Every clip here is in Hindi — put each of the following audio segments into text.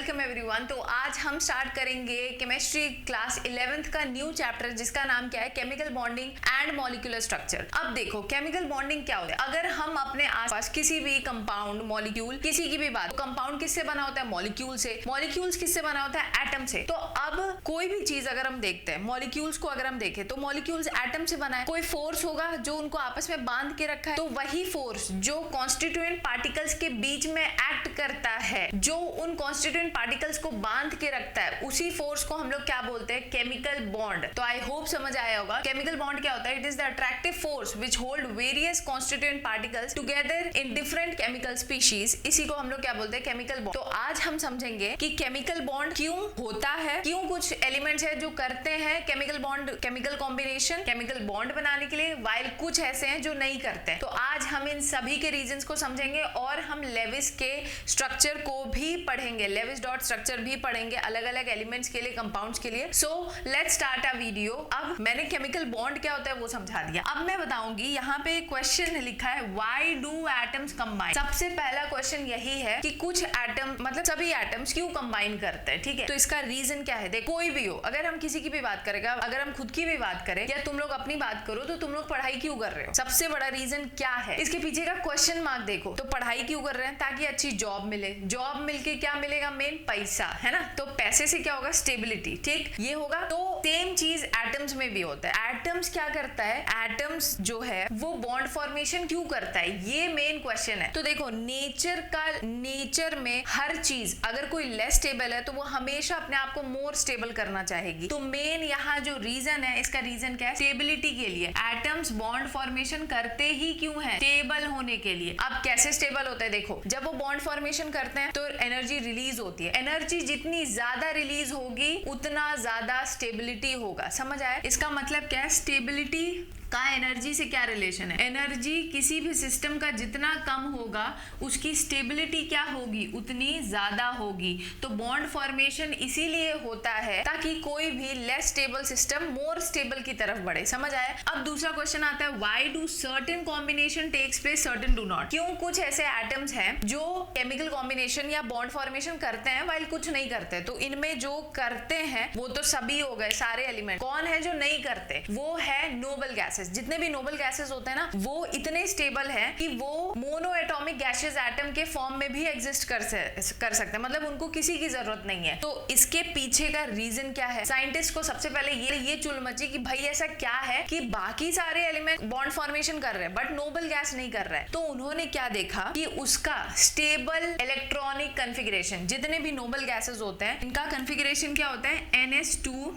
Welcome everyone. तो आज हम स्टार्ट करेंगे केमिस्ट्री क्लास 11th का न्यू चैप्टर जिसका नाम क्या है, chemical bonding and molecular structure. अब देखो केमिकल बॉन्डिंग क्या होता है। अगर हम अपने आसपास किसी भी कंपाउंड मॉलिक्यूल किसी की भी बात, कंपाउंड किससे बना होता है, मॉलिक्यूल से। मॉलिक्यूल्स किससे बना होता है, एटम से। तो अब कोई भी चीज अगर हम देखते हैं, मॉलिक्यूल्स को अगर हम देखें तो मॉलिक्यूल्स एटम से बना है। कोई फोर्स होगा जो उनको आपस में बांध के रखा है, तो वही फोर्स जो कॉन्स्टिट्यूएंट पार्टिकल्स के बीच में एक्ट करता है, जो उन कॉन्स्टिट्यूएंट पार्टिकल्स को बांध के रखता है, उसी फोर्स को हम लोग क्या बोलते हैं, केमिकल बॉन्ड। तो आई होप समझ आया होगा केमिकल बॉन्ड क्या होता है। It is the attractive force which hold various constituent particles together in different chemical species. इसी को हम लोग क्या बोलते हैं, केमिकल बॉन्ड। तो आज हम समझेंगे कि केमिकल बॉन्ड क्यों होता है, क्यों कुछ एलिमेंट्स है जो करते हैं chemical bond, chemical combination, chemical bond बनाने के लिए, वाइल कुछ ऐसे हैं जो नहीं करते हैं। तो आज हम इन सभी के रीजंस को समझेंगे और हम लेविस के स्ट्रक्चर को भी पढ़ेंगे, लेविस डॉट स्ट्रक्चर भी पढ़ेंगे अलग अलग एलिमेंट्स के लिए, कंपाउंड्स के लिए। So let's start a video. अब मैंने केमिकल बॉन्ड क्या होता है वो समझा दिया। अब मैं बताऊंगी, यहाँ पे क्वेश्चन लिखा है व्हाई डू एटम्स कंबाइन। सबसे पहला क्वेश्चन यही है कि कुछ एटम, मतलब सभी एटम्स क्यों कंबाइन करते हैं, ठीक है। तो इसका रीजन क्या है, देखो कोई भी हो, अगर हम किसी की भी बात करेगा, अगर हम खुद की भी बात करें या तुम लोग अपनी बात करो, तो तुम लोग पढ़ाई क्यों कर रहे हो, सबसे बड़ा रीजन क्या है, इसके पीछे का क्वेश्चन मार्क देखो। तो पढ़ाई क्यों कर रहे हैं, ताकि अच्छी जॉब मिले। जॉब मिलके क्या मिलेगा, मेन पैसा, है ना। तो पैसे से क्या होगा, स्टेबिलिटी, ठीक, ये होगा। तो सेम चीज एटम्स में भी होता है। एटम्स क्या करता है, एटम्स जो है वो बॉन्ड फॉर्मेशन क्यों करता है, ये मेन क्वेश्चन है। तो देखो नेचर में हर चीज अगर कोई लेस स्टेबल है तो वो हमेशा अपने आप को मोर स्टेबल करना चाहेगी। तो मेन यहाँ जो रीजन है, इसका रीजन क्या है, स्टेबिलिटी के लिए। एटम्स बॉन्ड फॉर्मेशन करते ही क्यों है, स्टेबल होने के लिए। अब कैसे स्टेबल होता है, देखो जब वो बॉन्ड फॉर्मेशन करते हैं तो एनर्जी रिलीज होती है। एनर्जी जितनी ज्यादा रिलीज होगी उतना ज्यादा स्टेबिलिटी होगा। समझ आया, इसका मतलब क्या है, स्टेबिलिटी का एनर्जी से क्या रिलेशन है। एनर्जी किसी भी सिस्टम का जितना कम होगा उसकी स्टेबिलिटी क्या होगी, उतनी ज्यादा होगी। तो बॉन्ड फॉर्मेशन इसीलिए होता है ताकि कोई भी less stable system more stable की तरफ बढ़े। समझ आया। अब दूसरा क्वेश्चन आता है, why do certain combination takes place, certain do not. क्यों कुछ ऐसे एटम्स हैं जो केमिकल कॉम्बिनेशन या बॉन्ड फॉर्मेशन करते हैं वाइल कुछ नहीं करते। तो इनमें जो करते हैं वो तो सभी हो गए, सारे एलिमेंट। कौन है जो नहीं करते, वो है नोबल गैसेस। जितने भी नोबल गैसेस होते हैं ना, वो इतने स्टेबल हैं कि वो मोनो एटॉमिक गैसेस एटम के फॉर्म में भी एग्जिस्ट कर सकते हैं, मतलब उनको किसी की जरूरत नहीं है। तो इसके पीछे का रीजन क्या है, साइंटिस्ट को सबसे पहले ये चुल मची कि भाई ऐसा क्या है कि बाकी सारे एलिमेंट बॉन्ड फॉर्मेशन कर रहे हैं बट नोबल गैस नहीं कर रहा है। तो उन्होंने क्या देखा कि उसका स्टेबल इलेक्ट्रॉनिक कन्फिगरेशन, जितने भी नोबल गैसेस होते हैं इनका कन्फिगरेशन क्या होता है, NH2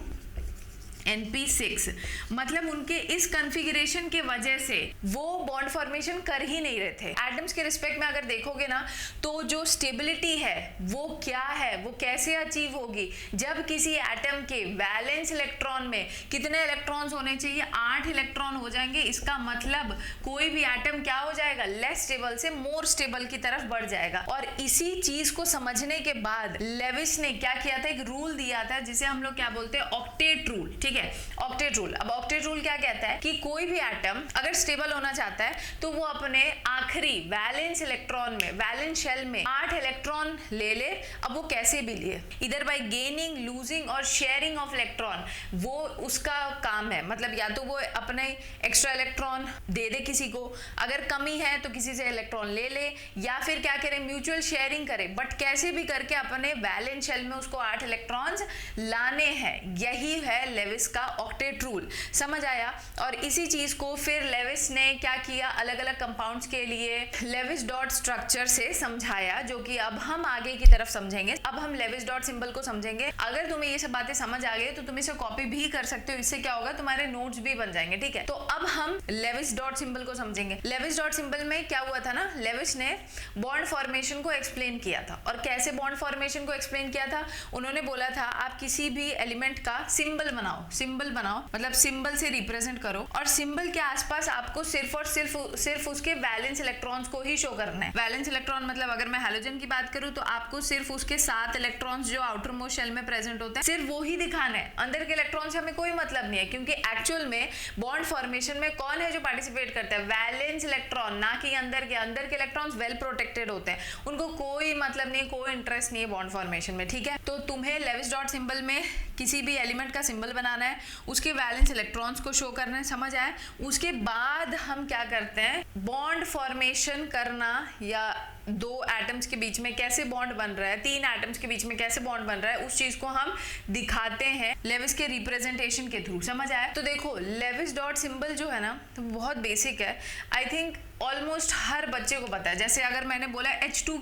NP6। मतलब उनके इस कॉन्फ़िगरेशन के वजह से वो बॉन्ड फॉर्मेशन कर ही नहीं रहे थे। एटम्स के रिस्पेक्ट में अगर देखोगे ना, तो जो स्टेबिलिटी है वो क्या है, वो कैसे अचीव होगी, जब किसी एटम के वैलेंस इलेक्ट्रॉन में कितने इलेक्ट्रॉन्स होने चाहिए, 8 इलेक्ट्रॉन हो जाएंगे। इसका मतलब कोई भी एटम क्या हो जाएगा, लेस स्टेबल से मोर स्टेबल की तरफ बढ़ जाएगा। और इसी चीज को समझने के बाद लेविस ने क्या किया था, एक रूल दिया था जिसे हम लोग क्या बोलते हैं, ऑक्टेट रूल, ठीक है, ऑक्टेट रूल। अब ऑक्टेट रूल क्या कहता है कि कोई भी एटम अगर स्टेबल होना चाहता है तो वो अपने आखिरी वैलेंस इलेक्ट्रॉन में, वैलेंस शेल में 8 इलेक्ट्रॉन ले ले। अब वो कैसे भी लिए, इधर बाय गेनिंग, लूजिंग और शेयरिंग ऑफ इलेक्ट्रॉन, वो उसका काम है। मतलब या तो वो अपने एक्स्ट्रा इलेक्ट्रॉन दे दे किसी को, अगर कमी है तो किसी से इलेक्ट्रॉन ले ले, या फिर क्या करे, म्यूचुअल शेयरिंग करे। बट कैसे भी करके अपने वैलेंस शेल में उसको 8 इलेक्ट्रॉन्स लाने हैं। यही है लेविस का ऑक्टेट रूल। समझ आया। और इसी चीज को फिर लेविस ने क्या किया, अलग अलग कंपाउंड्स के लिए लेविस डॉट स्ट्रक्चर से समझाया, जो कि अब हम आगे की तरफ समझेंगे। अब हम लेविस डॉट सिंबल को समझेंगे। अगर तुम्हें ये सब बातें समझ आ गई तो तुम इसे कॉपी भी कर सकते हो, इससे क्या होगा, तुम्हारे नोट्स भी बन जाएंगे, ठीक है। तो अब हम लेविस डॉट सिंबल को समझेंगे। लेविस डॉट सिंबल में क्या हुआ था ना, लेविस ने बॉन्ड फॉर्मेशन को एक्सप्लेन किया था। और कैसे बॉन्ड फॉर्मेशन को एक्सप्लेन किया था, उन्होंने बोला था आप किसी भी एलिमेंट का सिंबल बनाओ। सिंबल बनाओ, मतलब सिंबल से रिप्रेजेंट करो, और सिंबल के आसपास आपको सिर्फ और सिर्फ उसके वैलेंस इलेक्ट्रॉन्स को ही शो करना है। वैलेंस इलेक्ट्रॉन मतलब अगर मैं हैलोजन की बात करूं तो आपको सिर्फ उसके 7 इलेक्ट्रॉन्स जो आउटर मोस्ट शेल में प्रेजेंट होते हैं सिर्फ वो ही दिखाना है। अंदर के इलेक्ट्रॉन से हमें कोई मतलब नहीं है, क्योंकि एक्चुअल में बॉन्ड फॉर्मेशन में कौन है जो पार्टिसिपेट करता है? वैलेंस इलेक्ट्रॉन, ना कि अंदर के इलेक्ट्रॉन्स वेल प्रोटेक्टेड होते हैं, उनको कोई मतलब नहीं, कोई इंटरेस्ट नहीं है बॉन्ड फॉर्मेशन में, ठीक है। तो तुम्हें लेविस डॉट सिंबल में किसी भी एलिमेंट का सिंबल बनाना है, उसके वैलेंस इलेक्ट्रॉन्स को शो करना है, समझ आए? उसके बाद हम क्या करते हैं, बॉन्ड फॉर्मेशन करना, या 2 एटम्स के बीच में कैसे बॉन्ड बन रहा है, 3 एटम्स के बीच में कैसे बॉन्ड बन रहा है, उस चीज को हम दिखाते हैं लेविस के रिप्रेजेंटेशन के थ्रू, समझ आया? तो देखो लेविस डॉट सिंबल जो है ना, तो बहुत बेसिक है, आई थिंक ऑलमोस्ट हर बच्चे को पता है। जैसे अगर मैंने बोला H2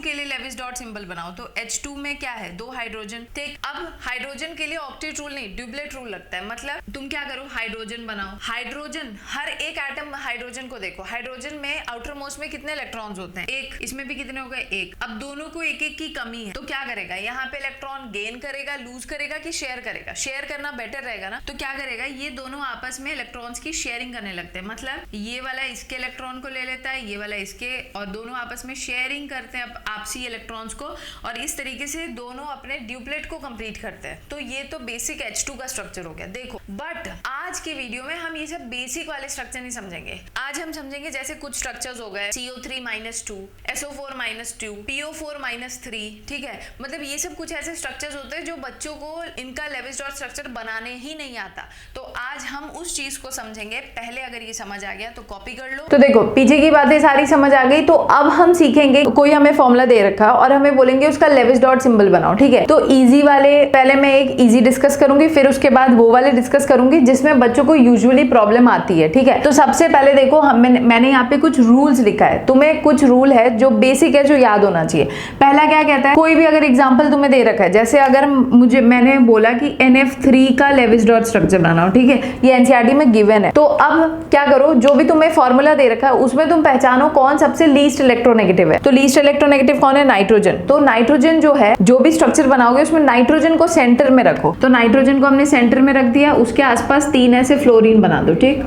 के लिए लेविस डॉट सिंबल बनाओ, तो H2 में क्या है? 2 हाइड्रोजन, ठीक। अब हाइड्रोजन के लिए ऑक्टेट रूल नहीं, ड्यूप्लेट रूल लगता है। मतलब तुम क्या करो, हाइड्रोजन बनाओ, हाइड्रोजन, हर एक एटम हाइड्रोजन को देखो, हाइड्रोजन में आउटर मोस्ट में कितने इलेक्ट्रॉन्स होते हैं? 1। इसमें भी कितने हो गए? 1। अब दोनों को 1-1 की कमी है, तो क्या करेगा? यहाँ पे इलेक्ट्रॉन गेन करेगा, लूज करेगा कि शेयर करेगा? शेयर करना बेटर रहेगा ना, तो क्या करेगा, ये दोनों आपस में इलेक्ट्रॉन्स की शेयरिंग करने लगते हैं। मतलब ये वाला इसके इलेक्ट्रॉन को ले लेता है, ये वाला इसके, और दोनों आपस में शेयरिंग करते हैं आपसी इलेक्ट्रॉन्स को, और इस तरीके से दोनों अपने ड्यूप्लेट को कंप्लीट करते हैं। तो ये तो बेसिक H2 का स्ट्रक्चर हो गया। देखो, बट आज के वीडियो में हम ये सब बेसिक वाले स्ट्रक्चर नहीं समझेंगे। आज हम समझेंगे जैसे कुछ स्ट्रक्चर्स हो गए, CO3-2, SO4-2, PO4-3, ठीक है। मतलब ये सब कुछ ऐसे स्ट्रक्चर्स होते हैं जो बच्चों को इनका लेविस डॉट स्ट्रक्चर बनाने ही नहीं आता। तो आज हम उस चीज को समझेंगे। पहले अगर ये समझ आ गया तो कॉपी कर लो। तो देखो, पीछे की बातें सारी समझ आ गई, तो अब हम सीखेंगे, कोई हमें फॉर्मूला दे रखा और हमें बोलेंगे उसका लेविस डॉट सिंबल बनाओ, ठीक है। तो इजी वाले पहले मैं एक इजी डिस्कस करूंगी, फिर उसके बाद वो वाले डिस्कस करूंगी जिसमें बच्चों को यूजुअली प्रॉब्लम आती है, ठीक है। तो सबसे पहले देखो, मैंने यहाँ पे कुछ रूल्स लिखा है, तुम्हें कुछ रूल है जो बेसिक है, जो याद होना चाहिए। पहला क्या कहता है, कोई भी अगर एग्जाम्पल तुम्हें दे रखा है, जैसे अगर मैंने बोला कि NF3 का लेविस डॉट स्ट्रक्चर बनाओ, ठीक है, ये NCERT में गिवन है। तो अब क्या करो, जो भी तुम्हें फॉर्मूला दे रखा है उसमें तुम पहचानो कौन सबसे लीस्ट इलेक्ट्रोनेगेटिव है। तो लीस्ट इलेक्ट्रोनेगेटिव कौन है? नाइट्रोजन। तो नाइट्रोजन जो है, जो भी स्ट्रक्चर बनाओगे उसमें नाइट्रोजन को सेंटर में रखो। तो नाइट्रोजन को हमने सेंटर में रख दिया, उसके आसपास 3 ऐसे फ्लोरीन बना दो, ठीक।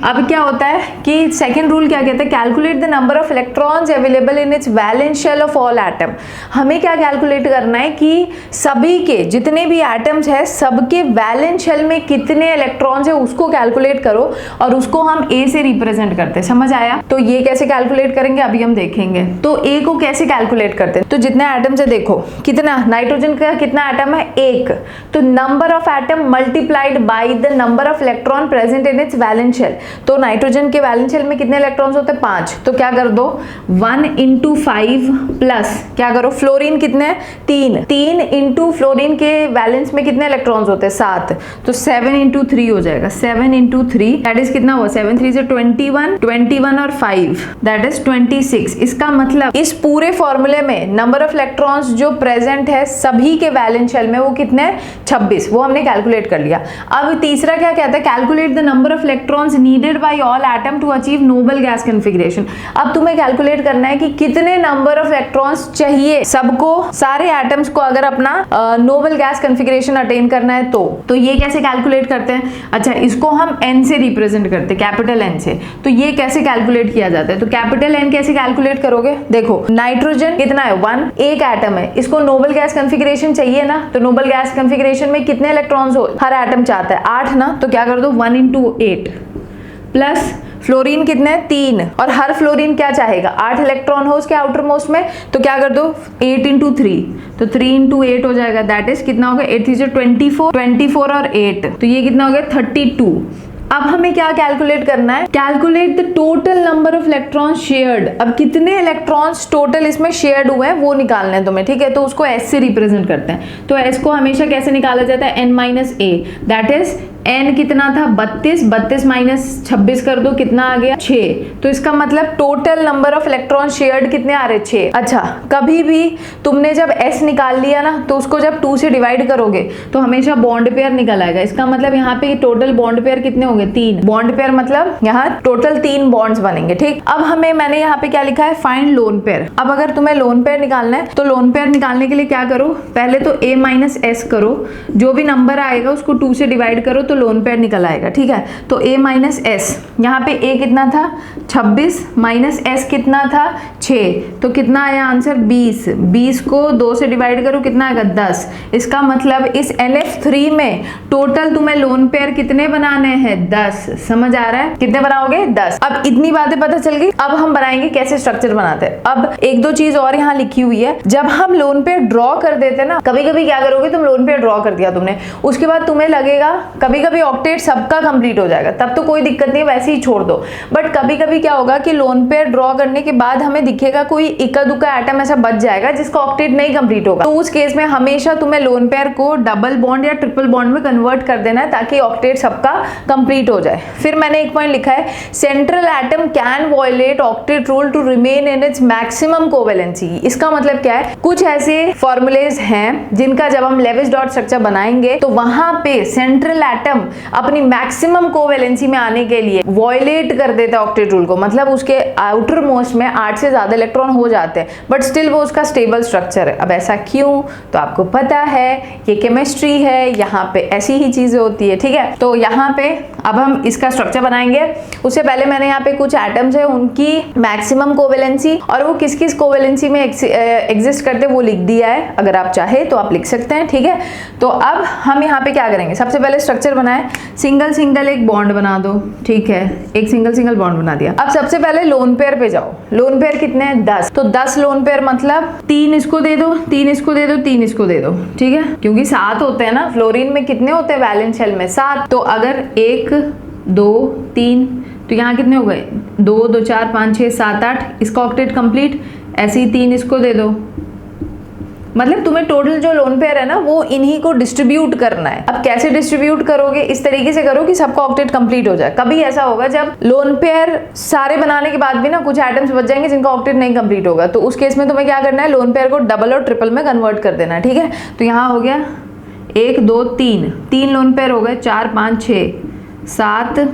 अब क्या होता है कि सेकंड रूल क्या कहता है, calculate the number of electrons available in its valence shell of all atom. हमें क्या कैलकुलेट करना है कि सभी के जितने भी एटम्स है, सबके वैलेंस शेल में कितने इलेक्ट्रॉन्स है उसको कैलकुलेट करो, और उसको हम A से रिप्रेजेंट करते हैं, समझ आया? तो ये कैसे कैलकुलेट करेंगे अभी हम देखेंगे। तो A को कैसे कैलकुलेट करते हैं, तो जितने एटम्स है देखो, कितना नाइट्रोजन का कितना एटम है? 1। तो number of atom multiplied by the number of electron present in its valence shell. तो नाइट्रोजन के वैलेंस शेल में कितने इलेक्ट्रॉन्स होते हैं? 5। तो क्या कर दो, 1 × 5 प्लस क्या करो, फ्लोरीन कितने? 3 × फ्लोरीन के वैलेंस में कितने इलेक्ट्रॉन्स होते हैं? 7। तो 7 × 3 हो जाएगा, 7 × 3 दैट इज कितना हुआ? 7 3 से 21 और 5 दैट इज 26। इसका मतलब इस पूरे फॉर्मूले में नंबर ऑफ इलेक्ट्रॉन्स जो प्रेजेंट है सभी के वैलेंस शेल में, वो कितने? 26। वो हमने कैलकुलेट कर लिया। अब तीसरा क्या कहता है, calculate the number of electrons needed by all atom to achieve noble gas configuration. अब तुम्हें कैलकुलेट करना है कि कितने नंबर ऑफ इलेक्ट्रॉन्स चाहिए सबको, सारे एटम्स को, अगर अपना नोबल गैस कॉन्फ़िगरेशन अटेन करना है तो ये कैसे कैलकुलेट करते हैं? अच्छा, इसको हम N से रिप्रेजेंट करते हैं, कैपिटल N से। तो ये कैसे कैलकुलेट किया जाता है? तो कैपिटल N कैसे कैलकुलेट करोगे? देखो, नाइट्रोजन कितना है? 1, एक एटम है, इसको नोबल गैस कॉन्फ़िगरेशन चाहिए ना, तो नोबल गैस कॉन्फ़िगरेशन में कितने इलेक्ट्रॉन्स हो हर एटम चाहता है? 8 ना, तो क्या कर दो, 1 × 8 प्लस फ्लोरीन कितने? 3, और हर फ्लोरीन क्या चाहेगा? 8 इलेक्ट्रॉन हो उसके आउटर मोस्ट में, तो क्या कर दो, 8 × 3, तो 3 × 8 हो जाएगा, दैट इज कितना हो गया? 8 3 24 और 8, तो ये कितना हो गया? 32। अब हमें क्या कैलकुलेट करना है, calculate the total number of electrons shared. अब कितने इलेक्ट्रॉन्स टोटल इसमें शेयर्ड हुए हैं वो निकालना है तुम्हें, ठीक है। तो उसको S से रिप्रेजेंट करते हैं। तो S को हमेशा कैसे निकाला जाता है? n - a, that is n कितना था 32, 32 माइनस 26 कर दो, कितना आ गया 6। तो इसका मतलब total number of electron shared कितने आ रहे 6। अच्छा, कभी भी तुमने जब s निकाल लिया ना तो उसको जब 2 से डिवाइड करोगे तो हमेशा बॉन्ड पेयर निकल आएगा। इसका मतलब यहाँ पे टोटल बॉन्ड पेयर कितने होंगे 3 बॉन्ड पेयर, मतलब यहाँ टोटल 3 बॉन्ड्स बनेंगे। ठीक, अब मैंने यहाँ पे क्या लिखा है, फाइंड लोन पेयर। अब अगर तुम्हें लोन पेयर निकालना है तो लोन पेयर निकालने के लिए क्या करो, पहले तो a माइनस एस करो, जो भी नंबर आएगा उसको 2 से डिवाइड करो तो लोन पेयर निकल आएगा। ठीक है, तो a माइनस एस, यहाँ पे a कितना था 26 माइनस s कितना था 6, तो कितना आया आंसर 20। 20 को 2 से डिवाइड करो, कितना आएगा 10। इसका मतलब इस NF3 में टोटल तुम्हें लोन पेयर कितने बनाने हैं 10। समझ आ रहा है, कितने बनाओगे 10। अब इतनी बातें पता चल गई, अब हम बनाएंगे कैसे स्ट्रक्चर बनाते हैं। अब एक दो चीज और यहाँ लिखी हुई है, जब हम लोन पेयर ड्रॉ कर देते ना, कभी कभी क्या करोगे तुम, लोन पेयर ड्रॉ कर दिया तुमने, उसके बाद तुम्हें लगेगा कभी कभी ऑक्टेट सबका कंप्लीट हो जाएगा, तब तो कोई दिक्कत नहीं, वैसे ही छोड़ दो। बट कभी कभी क्या होगा कि लोन पेयर ड्रॉ करने के बाद हमें दिखेगा कोई इक्का दुक्का एटम ऐसा बच जाएगा जिसका ऑक्टेट नहीं कंप्लीट होगा, तो उस केस में हमेशा तुम्हें लोन पेयर को डबल बॉन्ड या ट्रिपल बॉन्ड में कन्वर्ट कर देना है ताकि ऑक्टेट सबका कंप्लीट हो जाए। फिर मैंने एक पॉइंट लिखा है, central atom can violate octet rule to remain in its maximum covalency. इसका मतलब क्या है, कुछ ऐसे फॉर्मूलेज हैं जिनका जब हम लेविस डॉट स्ट्रक्चर बनाएंगे तो वहां पे सेंट्रल एटम अपनी मैक्सिमम कोवेलेंसी में आने के लिए वायलेट कर देता है ऑक्टेट रूल को, मतलब उसके आउटर मोस्ट में 8 से ज्यादा इलेक्ट्रॉन हो जाते हैं बट स्टिल वो उसका स्टेबल स्ट्रक्चर है। अब ऐसा क्यों, तो आपको पता है ये केमिस्ट्री है, यहाँ पे ऐसी ही चीजें होती है। ठीक है, तो यहाँ पे अब हम इसका स्ट्रक्चर बनाएंगे। उससे पहले मैंने यहाँ पे कुछ एटम्स है उनकी मैक्सिमम कोवेलेंसी और वो किस किस कोवेलेंसी में एग्जिस्ट करते वो लिख दिया है, अगर आप चाहे तो आप लिख सकते हैं। ठीक है, तो अब हम यहाँ पे क्या करेंगे, सबसे पहले स्ट्रक्चर बनाए, सिंगल सिंगल एक बॉन्ड बना दो। ठीक है, एक सिंगल सिंगल बॉन्ड बना दिया। अब सबसे पहले लोन पेयर पे जाओ। लोन पेयर कितने हैं 10, तो 10 लोन पेयर मतलब 3 इसको दे दो, 3 इसको दे दो, 3 इसको दे दो। ठीक है, क्योंकि 7 होते हैं ना, फ्लोरीन में कितने होते हैं वैलेंस शेल में 7, तो अगर 1 2 3 तो यहाँ कितने हो गए 2 2 4 5 6 7 8, इसका ऑक्टेट कंप्लीट। ऐसे ही 3 इसको दे दो, मतलब तुम्हें टोटल जो लोन पेयर है ना वो इन्हीं को डिस्ट्रीब्यूट करना है। अब कैसे डिस्ट्रीब्यूट करोगे, इस तरीके से करो कि सबका ऑक्टेट कंप्लीट हो जाए। कभी ऐसा होगा जब लोन पेयर सारे बनाने के बाद भी ना कुछ एटम्स बच जाएंगे जिनका ऑक्टेट नहीं कंप्लीट होगा, तो उस केस में तुम्हें क्या करना है, लोन पेयर को डबल और ट्रिपल में कन्वर्ट कर देना है। ठीक है, तो यहाँ हो गया 1 2 3, 3 लोन पेयर हो गए, 4 5 6 7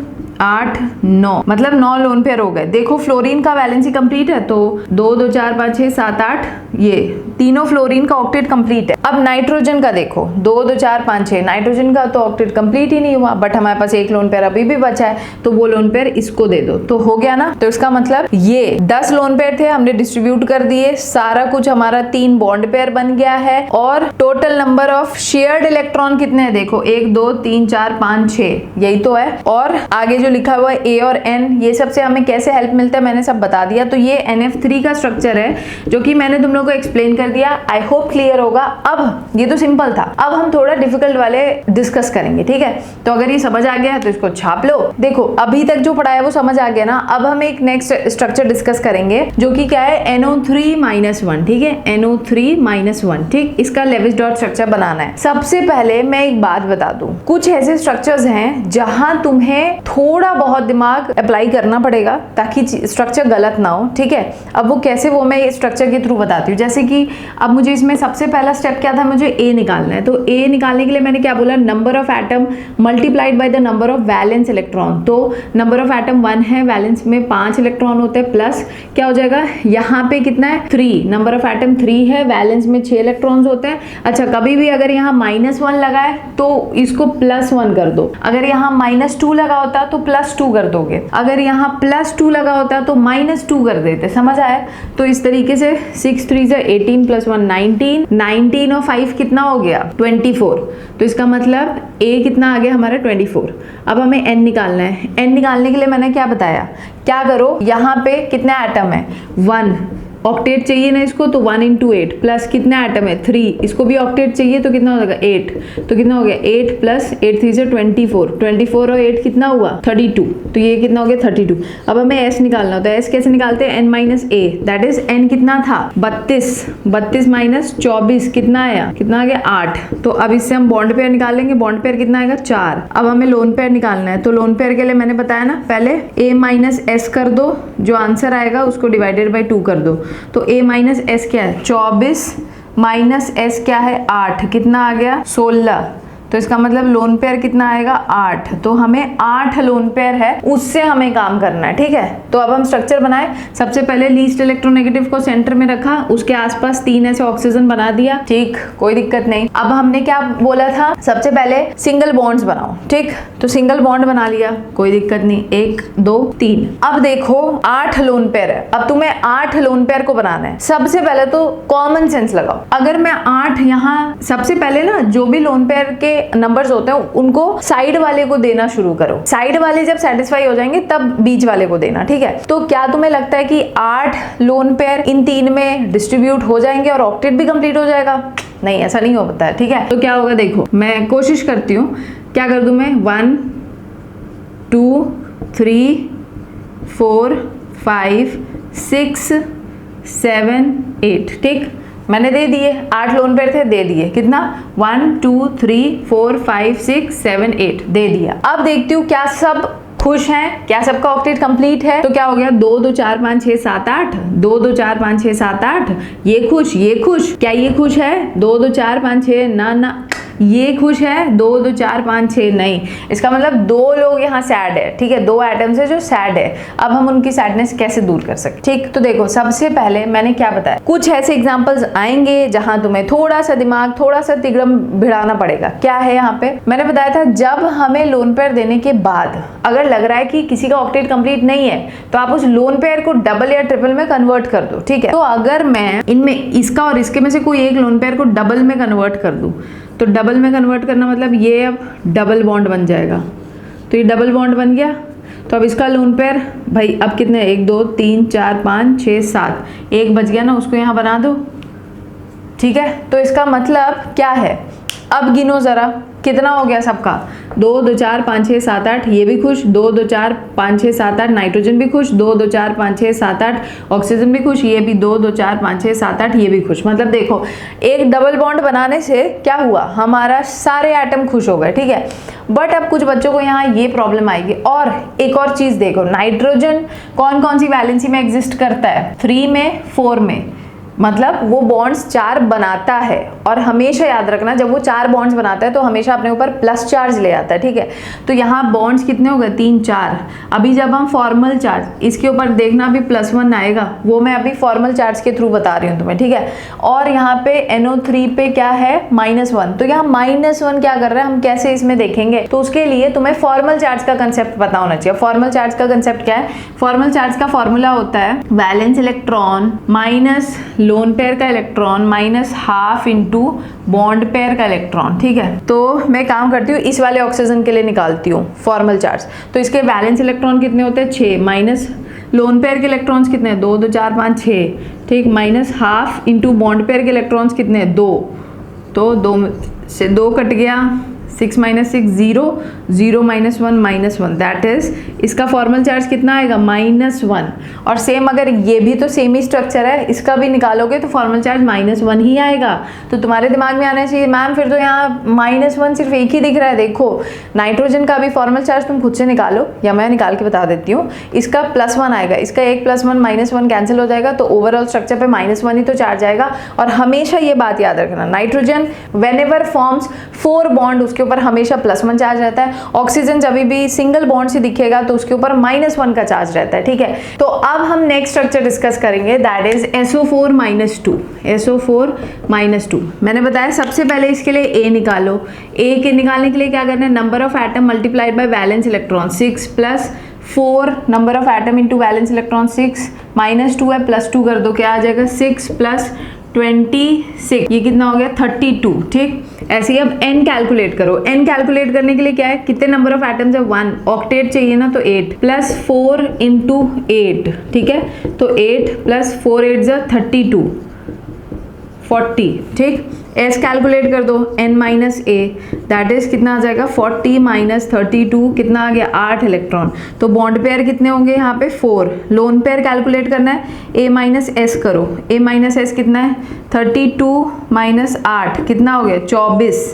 8 9, मतलब 9 लोन पेयर हो गए। देखो फ्लोरीन का वैलेंसी कंप्लीट है तो 2 2 4 5 6 7 8, ये तीनों फ्लोरीन का ऑक्टेट कंप्लीट है। अब नाइट्रोजन का देखो 2 2 4 5 6, नाइट्रोजन का तो ऑक्टेट कंप्लीट ही नहीं हुआ, बट हमारे पास एक लोन पेयर अभी भी बचा है, तो वो लोन पेयर इसको दे दो, तो हो गया ना। तो इसका मतलब ये 10 लोन पेयर थे, हमने डिस्ट्रीब्यूट कर दिए, सारा कुछ हमारा 3 बॉन्ड पेयर बन गया है। और total number of shared electron कितने हैं, देखो 1 2 3 4 5 6, यही तो है। और आगे जो लिखा हुआ है A और N, ये सबसे हमें कैसे हेल्प मिलता है मैंने सब बता दिया। तो ये NF3 का स्ट्रक्चर है जो कि मैंने तुम लोगों को एक्सप्लेन कर दिया, आई होप क्लियर होगा। अब ये तो सिंपल था, अब हम थोड़ा डिफिकल्ट वाले डिस्कस करेंगे। ठीक है, तो अगर ये समझ आ गया है तो इसको छाप लो। देखो अभी तक जो पढ़ा है वो समझ आ गया ना। अब हम एक नेक्स्ट स्ट्रक्चर डिस्कस करेंगे जो कि क्या है NO3-1। ठीक है, NO3-1। ठीक, इसका लेविस डॉट स्ट्रक्चर बनाना है। सबसे पहले मैं एक बात बता दूं, कुछ ऐसे स्ट्रक्चर्स हैं जहां तुम्हें थोड़ा बहुत दिमाग अप्लाई करना पड़ेगा ताकि स्ट्रक्चर गलत ना हो। ठीक है, अब वो कैसे, वो मैं इस स्ट्रक्चर के थ्रू बताती हूँ। जैसे कि अब मुझे इसमें सबसे पहला स्टेप क्या था, मुझे A निकालना है। तो A निकालने के लिए मैंने क्या बोला, number of atom multiplied by the number of valence electron. तो नंबर ऑफ एटम 1 है, वैलेंस में 5 इलेक्ट्रॉन होते हैं, प्लस क्या हो जाएगा यहाँ पे कितना है 3, नंबर ऑफ एटम 3 है, वैलेंस में 6 इलेक्ट्रॉन्स होते हैं। अच्छा, कभी भी अगर यहाँ -1 लगा है तो इसको +1 कर दो, अगर यहाँ -2 लगा होता तो +2 कर दोगे, अगर यहाँ +2 लगा होता तो -2 कर देते। समझ आया? तो इस तरीके से 6 3 से 18 + 1 19, 19 और 5 कितना हो गया 24। तो इसका मतलब A कितना आ गया हमारा 24। अब हमें N निकालना है। N निकालने के लिए मैंने क्या बताया, क्या करो, यहाँ पे कितने एटम है 1, ऑक्टेट चाहिए ना इसको, तो 1 × 8 प्लस कितना एटम है 3, इसको भी ऑक्टेट चाहिए तो कितना हो जाएगा 8, तो कितना हो गया 8 प्लस 8 3 से 24, 24 और 8 कितना हुआ 32, तो ये कितना हो गया 32। अब हमें s निकालना होता है, s कैसे निकालते हैं, n-a, दैट इज n कितना था 32, 32 माइनस 24 कितना आया, कितना आ गया 8। तो अब इससे हम बॉन्ड पेयर निकालेंगे, बॉन्ड पेयर कितना आएगा 4। अब हमें लोन पेयर निकालना है, तो लोन पेयर के लिए मैंने बताया ना, पहले a माइनस s कर दो, जो आंसर आएगा उसको डिवाइडेड बाई 2 कर दो। तो a माइनस s क्या है 24 माइनस s क्या है 8, कितना आ गया 16, तो इसका मतलब लोन पेयर कितना आएगा 8। तो हमें 8 लोन पेयर है, उससे हमें काम करना है, ठीक है। तो अब हम स्ट्रक्चर बनाए, सबसे पहले लीस्ट इलेक्ट्रोनेगेटिव को सेंटर में रखा, उसके आसपास 3 ऐसे ऑक्सीजन बना दिया, ठीक, कोई दिक्कत नहीं। अब हमने क्या बोला था, सबसे पहले सिंगल बॉन्ड्स बनाओ, ठीक, तो सिंगल बॉन्ड बना लिया, कोई दिक्कत नहीं, 1 2 3। अब देखो 8 लोन पेयर है, अब तुम्हें 8 लोन पेयर को बनाना है। सबसे पहले तो कॉमन सेंस लगाओ, अगर मैं 8 यहाँ, सबसे पहले ना जो भी लोन पेयर के नंबर्स होते हैं उनको साइड वाले को देना शुरू करो, साइड वाले जब सेटिस्फाई हो जाएंगे तब बीच वाले को देना, ठीक है। तो क्या तुम्हें लगता है कि 8 लोन पेयर इन 3 में डिस्ट्रीब्यूट हो जाएंगे और ऑक्टेट भी कंप्लीट हो जाएगा? नहीं, ऐसा नहीं हो पाता है, ठीक है। तो क्या होगा देखो, मैं कोशिश करती हूँ, क्या कर दूं मैं, 1 2 3 4 5 6 7 8, ठीक, मैंने दे दिए, 8 लोन पेयर थे, दे दिए, कितना 1 2 3 4 5 6 7 8 दे दिया। अब देखती हूँ क्या सब खुश हैं, क्या सबका ऑक्टेट कंप्लीट है। तो क्या हो गया 2 2 4 5 6 7 8, 2 2 4 5 6 7 8, ये खुश, ये खुश, क्या ये खुश है 2 2 4 5 6, ना ना, ये खुश है 2 2 4 5 6, नहीं, इसका मतलब 2 लोग यहाँ सैड है, ठीक है, 2 एटम्स है जो सैड है। अब हम उनकी सैडनेस कैसे दूर कर सकते, ठीक। तो देखो सबसे पहले मैंने क्या बताया, कुछ ऐसे एग्जांपल्स आएंगे जहां तुम्हें थोड़ा सा दिमाग, थोड़ा सा तिगड़म भिड़ाना पड़ेगा। क्या है यहाँ पे, मैंने बताया था जब हमें लोन पेयर देने के बाद अगर लग रहा है कि किसी का ऑक्टेट कंप्लीट नहीं है, तो आप उस लोन पेयर को डबल या ट्रिपल में कन्वर्ट कर दो, ठीक है। तो अगर मैं इनमें इसका और इसके में से कोई एक लोन पेयर को डबल में कन्वर्ट कर दूं, तो डबल में कन्वर्ट करना मतलब ये अब डबल बॉन्ड बन जाएगा, तो ये डबल बॉन्ड बन गया। तो अब इसका लोन पेयर भाई अब कितने, 1 2 3 4 5 6 7, एक बच गया ना, उसको यहाँ बना दो, ठीक है। तो इसका मतलब क्या है, अब गिनो जरा कितना हो गया सबका, 2 2 4 5 6 7 8, ये भी खुश, 2 2 4 5 6 7 8, नाइट्रोजन भी खुश, 2 2 4 5 6 7 8, ऑक्सीजन भी खुश, ये भी 2 2 4 5 6 7 8, ये भी खुश। मतलब देखो एक डबल बॉन्ड बनाने से क्या हुआ, हमारा सारे एटम खुश हो गए, ठीक है। बट अब कुछ बच्चों को यहाँ ये प्रॉब्लम आएगी। और एक और चीज देखो, नाइट्रोजन कौन कौन सी वैलेंसी में एग्जिस्ट करता है, 3 में 4 में, मतलब वो बॉन्ड्स 4 बनाता है। और हमेशा याद रखना जब वो 4 बॉन्ड्स बनाता है तो हमेशा अपने ऊपर प्लस चार्ज ले आता है, ठीक है। तो यहाँ बॉन्ड्स कितने हो गए, 3 4। अभी जब हम फॉर्मल चार्ज, इसके ऊपर देखना अभी +1 आएगा, वो मैं अभी फॉर्मल चार्ज के थ्रू बता रही हूँ तुम्हें, ठीक है। और यहाँ पे NO3 पे क्या है -1, तो यहाँ -1 क्या कर रहा है, हम कैसे इसमें देखेंगे, तो उसके लिए तुम्हें फॉर्मल चार्ज का कंसेप्ट पता होना चाहिए। फॉर्मल चार्ज का कंसेप्ट क्या है, फॉर्मल चार्ज का फॉर्मूला होता है valence electron minus lone pair का electron minus half into bond pair का इलेक्ट्रॉन, ठीक है। तो मैं काम करती हूँ, इस वाले ऑक्सीजन के लिए निकालती हूँ फॉर्मल चार्ज। तो इसके वैलेंस इलेक्ट्रॉन कितने होते हैं, 6, माइनस लोन पेयर के इलेक्ट्रॉन्स कितने हैं, 2 2 4 5 6, ठीक, minus half into bond pair के इलेक्ट्रॉन्स कितने हैं, 2, तो 2 से 2 कट गया, 6 - 6 0, 0 - 1 -1, दैट इज इसका फॉर्मल चार्ज कितना आएगा -1। और सेम अगर ये भी तो सेम ही स्ट्रक्चर है, इसका भी निकालोगे तो फॉर्मल चार्ज -1 ही आएगा। तो तुम्हारे दिमाग में आना चाहिए मैम फिर तो यहाँ -1 सिर्फ एक ही दिख रहा है। देखो नाइट्रोजन का भी फॉर्मल चार्ज तुम खुद से निकालो या मैं निकाल के बता देती हूँ। इसका +1 आएगा, इसका 1 + 1 -1 कैंसिल हो जाएगा, तो ओवरऑल स्ट्रक्चर पे -1 ही तो चार्ज आएगा। और हमेशा ये बात याद रखना, नाइट्रोजन व्हेनेवर फॉर्म्स 4 बॉन्ड उसके ऊपर हमेशा +1 चार्ज रहता है। ऑक्सीजन जब भी सिंगल बॉन्ड से दिखेगा तो उसके ऊपर -1 का चार्ज रहता है, ठीक है। तो अब हम नेक्स्ट स्ट्रक्चर डिस्कस करेंगे, दैट इज SO4 - 2। SO4 - 2 मैंने बताया सबसे पहले इसके लिए A निकालो। A के निकालने के लिए क्या करना है, number of atom multiplied by valence electron, 6 + 4 number of atom into valence electron 6 -2 है, +2 कर दो, क्या आ जाएगा 6 + 26, ये कितना हो गया 32, ठीक। ऐसे ही अब n कैलकुलेट करो। n कैलकुलेट करने के लिए क्या है, कितने नंबर ऑफ एटम्स है 1, ऑक्टेट चाहिए ना, तो 8 प्लस 4 इंटू 8, ठीक है, तो 8 प्लस 4 8 जा 32 40, ठीक। s कैलकुलेट कर दो, n minus A, that is कितना आ जाएगा 40 माइनस 32, कितना आ गया 8 इलेक्ट्रॉन। तो बॉन्ड पेयर कितने होंगे यहाँ पे 4। लोन पेयर कैलकुलेट करना है, a माइनस एस करो, a माइनस एस कितना है 32 माइनस 8 कितना हो गया 24,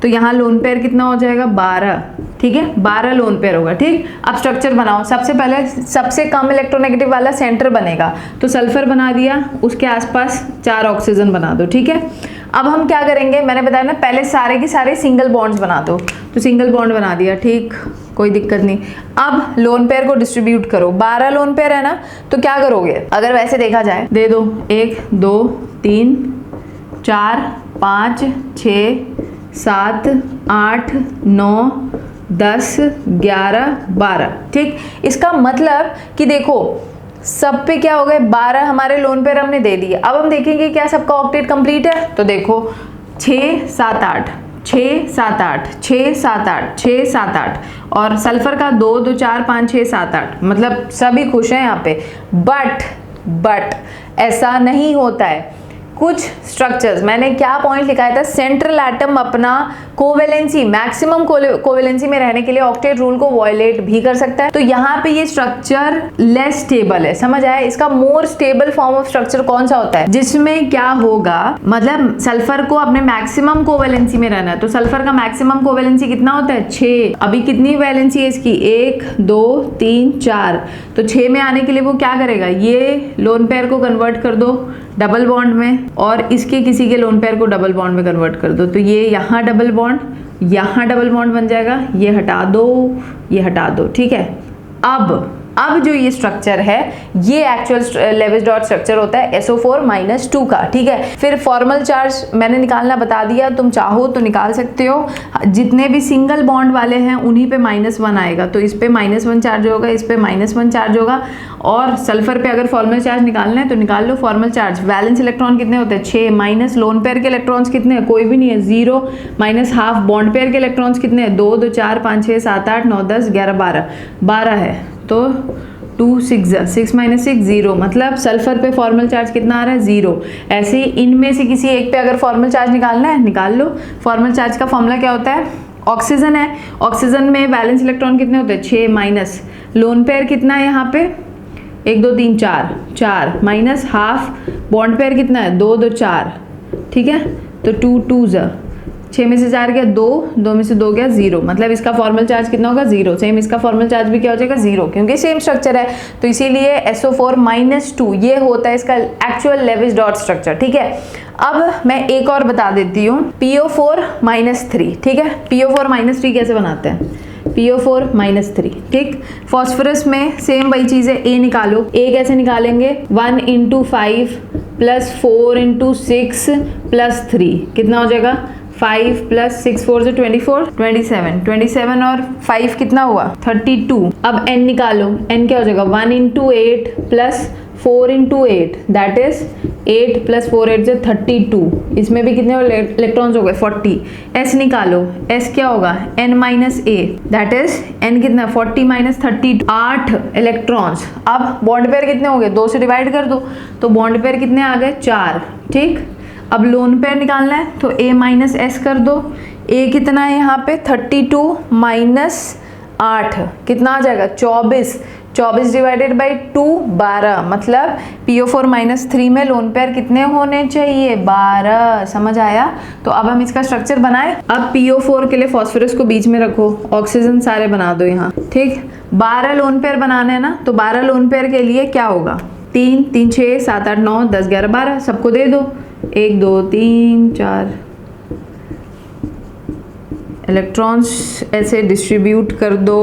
तो यहाँ लोन पेयर कितना हो जाएगा 12, ठीक है, 12 लोन पेयर होगा, ठीक। अब स्ट्रक्चर बनाओ। सबसे पहले सबसे कम इलेक्ट्रोनेगेटिव वाला सेंटर बनेगा, तो सल्फर बना दिया, उसके आसपास 4 ऑक्सीजन बना दो, ठीक है। अब हम क्या करेंगे, मैंने बताया ना पहले सारे के सारे सिंगल बॉन्ड्स बना दो, तो सिंगल बॉन्ड बना दिया, ठीक, कोई दिक्कत नहीं। अब लोन पेयर को डिस्ट्रीब्यूट करो, 12 लोन पेयर है ना, तो क्या करोगे, अगर वैसे देखा जाए, दे दो 1 2 3 4 5 6 7 8 9 10 11 12, ठीक। इसका मतलब कि देखो सब पे क्या हो गए 12 हमारे लोन पेयर हमने दे दिए। अब हम देखेंगे क्या सबका ऑक्टेट कंप्लीट है, तो देखो 6 7 8 6 7 8 6 7 8 6 7 8 और सल्फर का 2 2 4 5 6 7 8, मतलब सभी खुश हैं यहाँ पे। बट ऐसा नहीं होता है। कुछ स्ट्रक्चर्स, मैंने क्या पॉइंट लिखाया था, सेंट्रल एटम अपना कोवेलेंसी मैक्सिमम कोवेलेंसी में रहने के लिए ऑक्टेट रूल को वायलेट भी कर सकता है। तो यहाँ पे ये स्ट्रक्चर लेस स्टेबल है, समझ आया। इसका more stable form of structure कौन सा होता है, जिसमें क्या होगा, मतलब सल्फर को अपने मैक्सिमम कोवेलेंसी में रहना है, तो सल्फर का मैक्सिमम कोवेलेंसी कितना होता है 6। अभी कितनी वैलेंसी है इसकी 1 2 3 4, तो 6 में आने के लिए वो क्या करेगा, ये लोन पेयर को कन्वर्ट कर दो डबल बॉन्ड में और इसके किसी के लोन पेयर को डबल बॉन्ड में कन्वर्ट कर दो, तो ये यहाँ डबल बॉन्ड, यहाँ डबल बॉन्ड बन जाएगा, ये हटा दो, ये हटा दो, ठीक है। अब जो ये स्ट्रक्चर है ये एक्चुअल लेविस डॉट स्ट्रक्चर होता है SO4-2 का, ठीक है। फिर फॉर्मल चार्ज मैंने निकालना बता दिया, तुम चाहो तो निकाल सकते हो। जितने भी सिंगल बॉन्ड वाले हैं उन्हीं पे -1 आएगा, तो इस पे -1 चार्ज होगा, इस पे -1 चार्ज होगा। और सल्फर पे अगर फॉर्मल चार्ज निकालना है तो निकाल लो फॉर्मल चार्ज। वैलेंस इलेक्ट्रॉन कितने होते हैं 6, माइनस लोन पेयर के इलेक्ट्रॉन्स कितने हैं, कोई भी नहीं है 0, माइनस हाफ बॉन्ड पेयर के इलेक्ट्रॉन्स कितने हैं 2 2 4 5 6 7 8 9 10 11 12 है, तो 2 6 6 माइनस 6 0, मतलब सल्फर पे फॉर्मल चार्ज कितना आ रहा है 0। ऐसे ही इनमें से किसी एक पे अगर फॉर्मल चार्ज निकालना है निकाल लो। फॉर्मल चार्ज का फॉर्मूला क्या होता है, ऑक्सीजन है, ऑक्सीजन में वैलेंस इलेक्ट्रॉन कितने होते हैं 6, माइनस लोन पेयर कितना है यहाँ पे 1 2 3 4 माइनस हाफ बॉन्ड पेयर कितना है 2 2 4, ठीक है, तो 2 2 6 में से 4 गया 2, 2 में से 2 गया 0, मतलब इसका फॉर्मल चार्ज कितना होगा 0। सेम इसका फॉर्मल चार्ज भी क्या हो जाएगा 0, क्योंकि सेम स्ट्रक्चर है, तो इसीलिए SO4-2 ये होता है इसका एक्चुअल लेविस डॉट स्ट्रक्चर, ठीक है। अब मैं एक और बता देती हूँ, PO4-3, ठीक है। PO4-3 कैसे बनाते हैं, PO4-3, ठीक। फॉस्फोरस में सेम वही चीज़ है, A निकालो। A कैसे निकालेंगे 1 × 5 + 4 × 6 + 3 कितना हो जाएगा 5 + 6 4 से 24 27 और 5 कितना हुआ 32। अब n निकालो, n क्या हो जाएगा 1 × 8 + 4 × 8 दैट इज 8 + 4 8 से 32। इसमें भी कितने इलेक्ट्रॉन्स हो गए 40। s निकालो, s क्या होगा n - a that is n कितना 40 - 32 8 इलेक्ट्रॉन्स। अब बॉन्ड पेयर कितने हो गए 2 से डिवाइड कर दो, तो बॉन्ड पेयर कितने आ गए 4, ठीक। अब लोन पेयर निकालना है तो A - S कर दो। A कितना है यहाँ पे 32 - 8 कितना आ जाएगा 24 डिवाइडेड बाई 2 12, मतलब PO4-3 में लोन पेयर कितने होने चाहिए 12, समझ आया। तो अब हम इसका स्ट्रक्चर बनाए। अब PO4 के लिए फॉस्फोरस को बीच में रखो, ऑक्सीजन सारे बना दो यहाँ, ठीक। 12 लोन पेयर बनाने हैं ना, तो 12 लोन पेयर के लिए क्या होगा 3 3 6 7 8 9 10 11 12 सबको दे दो, 1 2 3 4 इलेक्ट्रॉन्स ऐसे डिस्ट्रीब्यूट कर दो।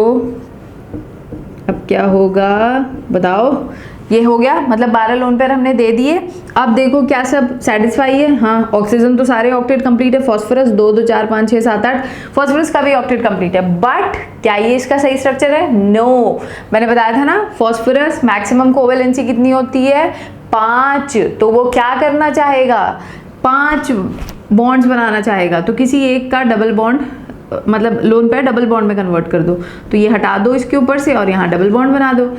अब क्या होगा बताओ, ये हो गया, मतलब 12 लोन पेयर हमने दे दिए। अब देखो क्या सब सेटिस्फाई है, हाँ ऑक्सीजन तो सारे ऑक्टेट कंप्लीट है, फॉस्फोरस 2 2 4 5 6 7 8 फॉस्फोरस का भी ऑक्टेट कंप्लीट है। बट क्या ये इसका सही स्ट्रक्चर है, नो। मैंने बताया था ना फॉस्फोरस मैक्सिमम कोवेलेंसी कितनी होती है 5, तो वो क्या करना चाहेगा 5 बॉन्ड्स बनाना चाहेगा तो किसी एक का डबल बॉन्ड, मतलब लोन पेयर डबल बॉन्ड में कन्वर्ट कर दो, तो ये हटा दो इसके ऊपर से और यहाँ डबल बॉन्ड बना दो।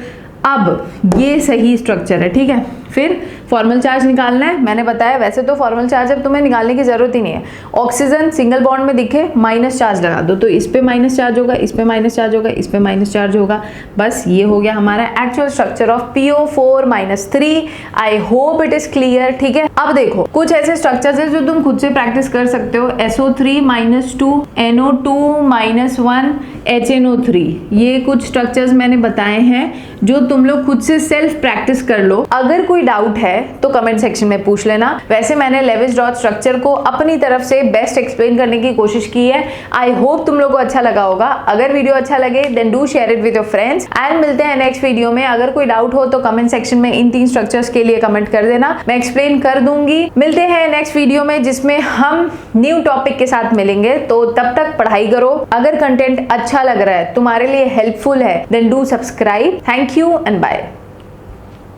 अब ये सही स्ट्रक्चर है, ठीक है। फिर फॉर्मल चार्ज निकालना है, मैंने बताया वैसे तो फॉर्मल चार्ज अब तुम्हें निकालने की जरूरत ही नहीं है। ऑक्सीजन सिंगल बॉन्ड में दिखे माइनस चार्ज लगा दो, तो इस पे माइनस चार्ज होगा, इस पे माइनस चार्ज होगा, इस पे माइनस चार्ज होगा। बस ये हो गया हमारा actual structure of PO4-3। I hope it is clear, ठीक है। अब देखो कुछ ऐसे स्ट्रक्चर्स है जो तुम खुद से प्रैक्टिस कर सकते हो। SO3-2, NO2-1, HNO3, ये कुछ स्ट्रक्चर्स मैंने बताए हैं जो तुम लोग खुद से सेल्फ प्रैक्टिस कर लो। अगर कोई डाउट है तो कमेंट सेक्शन में पूछ लेना। वैसे मैंने लेविस डॉट स्ट्रक्चर को अपनी तरफ से बेस्ट एक्सप्लेन करने की कोशिश की है। आई होप तुम लोग को अच्छा लगा होगा। अगर वीडियो अच्छा लगे then do share it with your friends and मिलते हैं नेक्स्ट वीडियो में। अगर कोई डाउट हो तो कमेंट सेक्शन में इन 3 स्ट्रक्चर्स के लिए कमेंट कर देना, मैं एक्सप्लेन कर दूंगी। मिलते हैं नेक्स्ट वीडियो में जिसमें हम न्यू टॉपिक के साथ मिलेंगे। तो तब तक पढ़ाई करो। अगर कंटेंट अच्छा लग रहा है, तुम्हारे लिए हेल्पफुल है, then do subscribe. Thank you and bye.